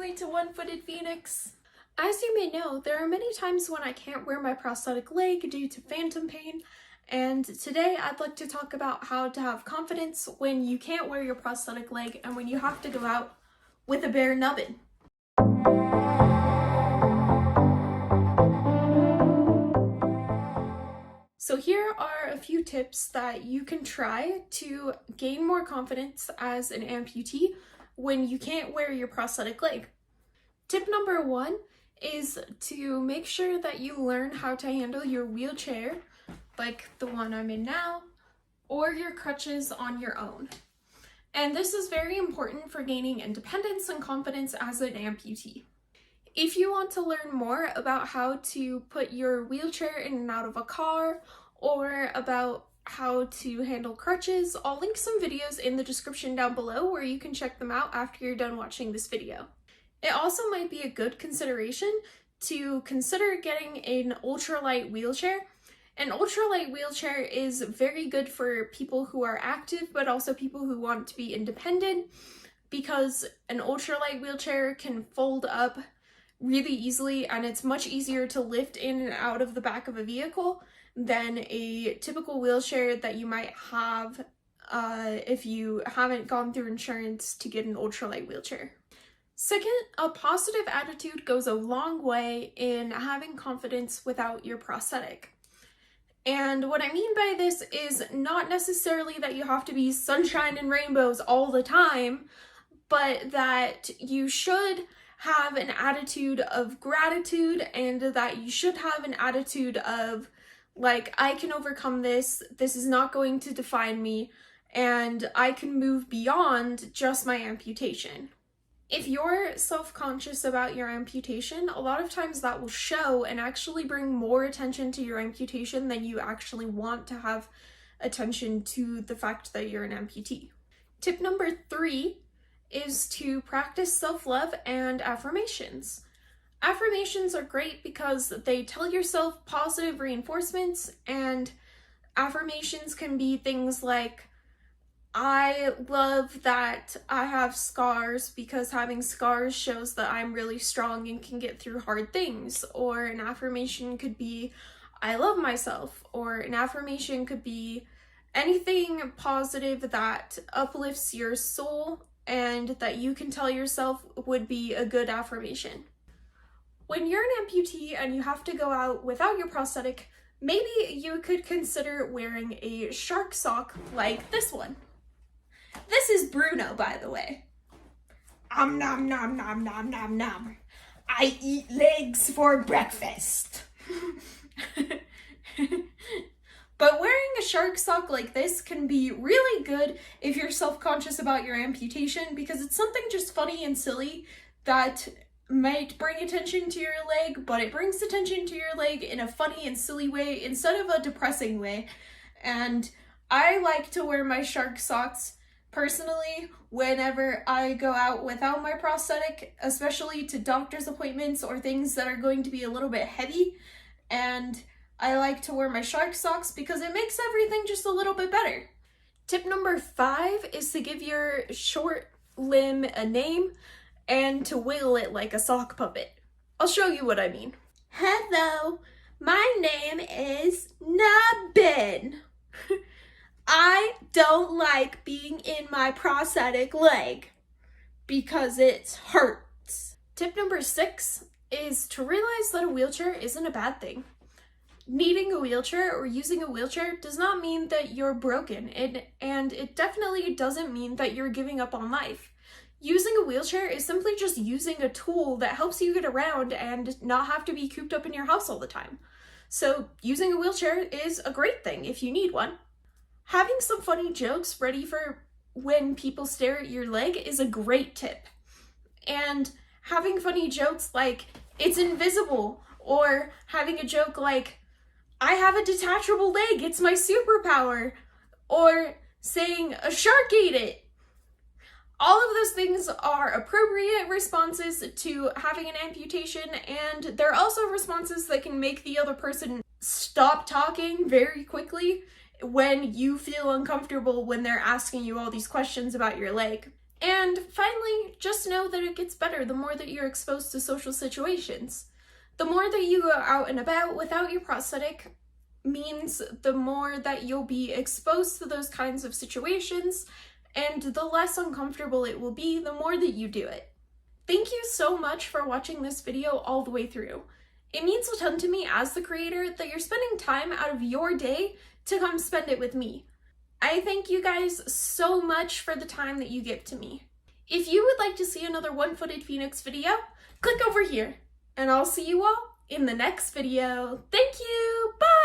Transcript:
way to One-Footed Phoenix. As you may know, there are many times when I can't wear my prosthetic leg due to phantom pain, and today I'd like to talk about how to have confidence when you can't wear your prosthetic leg and when you have to go out with a bare nubbin. So here are a few tips that you can try to gain more confidence as an amputee when you can't wear your prosthetic leg. Tip number 1 is to make sure that you learn how to handle your wheelchair, like the one I'm in now, or your crutches on your own. And this is very important for gaining independence and confidence as an amputee. If you want to learn more about how to put your wheelchair in and out of a car, or about how to handle crutches, I'll link some videos in the description down below where you can check them out after you're done watching this video. It also might be a good consideration to consider getting an ultralight wheelchair. An ultralight wheelchair is very good for people who are active, but also people who want to be independent, because an ultralight wheelchair can fold up really easily and it's much easier to lift in and out of the back of a vehicle than a typical wheelchair that you might have if you haven't gone through insurance to get an ultralight wheelchair. Second, a positive attitude goes a long way in having confidence without your prosthetic. And what I mean by this is not necessarily that you have to be sunshine and rainbows all the time, but that you should have an attitude of gratitude and that you should have an attitude of, like, I can overcome this, this is not going to define me, and I can move beyond just my amputation. If you're self-conscious about your amputation, a lot of times that will show and actually bring more attention to your amputation than you actually want to have attention to the fact that you're an amputee. Tip number 3 is to practice self-love and affirmations. Affirmations are great because they tell yourself positive reinforcements, and affirmations can be things like, I love that I have scars because having scars shows that I'm really strong and can get through hard things. Or an affirmation could be, I love myself. Or an affirmation could be anything positive that uplifts your soul and that you can tell yourself would be a good affirmation. When you're an amputee and you have to go out without your prosthetic, maybe you could consider wearing a shark sock like this one. This is Bruno, by the way. Nom nom nom nom nom nom. I eat legs for breakfast. But wearing a shark sock like this can be really good if you're self-conscious about your amputation, because it's something just funny and silly that might bring attention to your leg, but it brings attention to your leg in a funny and silly way instead of a depressing way. And I like to wear my shark socks personally whenever I go out without my prosthetic, especially to doctor's appointments or things that are going to be a little bit heavy. And I like to wear my shark socks because it makes everything just a little bit better. Tip number 5 is to give your short limb a name and to wiggle it like a sock puppet. I'll show you what I mean. Hello, my name is Nubbin. I don't like being in my prosthetic leg because it hurts. Tip number 6 is to realize that a wheelchair isn't a bad thing. Needing a wheelchair or using a wheelchair does not mean that you're broken, and it definitely doesn't mean that you're giving up on life. Using a wheelchair is simply just using a tool that helps you get around and not have to be cooped up in your house all the time. So using a wheelchair is a great thing if you need one. Having some funny jokes ready for when people stare at your leg is a great tip. And having funny jokes like, it's invisible, or having a joke like, I have a detachable leg, it's my superpower, or saying, a shark ate it. All of those things are appropriate responses to having an amputation, and they're also responses that can make the other person stop talking very quickly when you feel uncomfortable when they're asking you all these questions about your leg. And finally, just just know that it gets better the more that you're exposed to social situations. The more that you go out and about without your prosthetic means the more that you'll be exposed to those kinds of situations, and the less uncomfortable it will be the more that you do it. Thank you so much for watching this video all the way through. It means a ton to me as the creator that you're spending time out of your day to come spend it with me. I thank you guys so much for the time that you give to me. If you would like to see another One-Footed Phoenix video, click over here, and I'll see you all in the next video. Thank you, bye!